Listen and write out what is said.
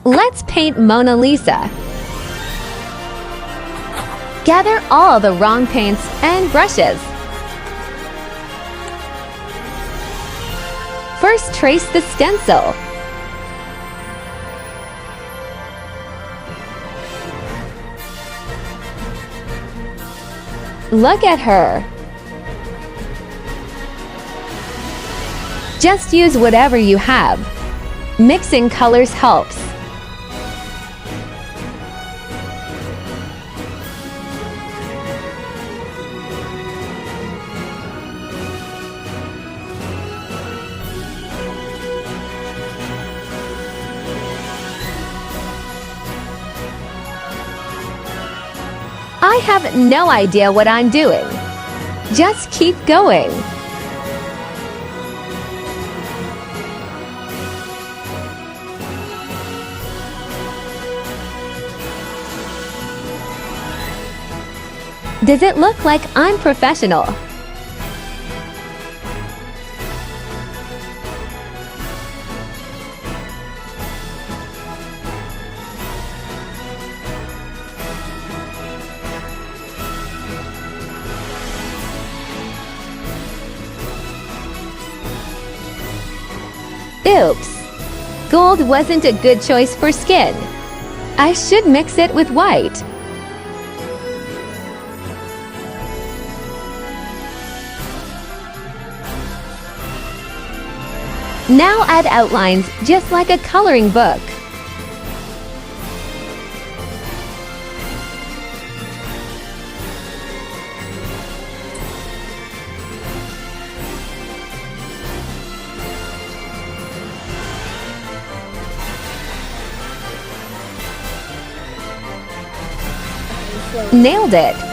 Let's paint Mona Lisa. Gather all the wrong paints and brushes. First, trace the stencil. Look at her. Just use whatever you have. Mixing colors helps. I have no idea what I'm doing. Just keep going. Does it look like I'm professional? Oops! Gold wasn't a good choice for skin. I should mix it with white. Now add outlines, just like a coloring book. Nailed it!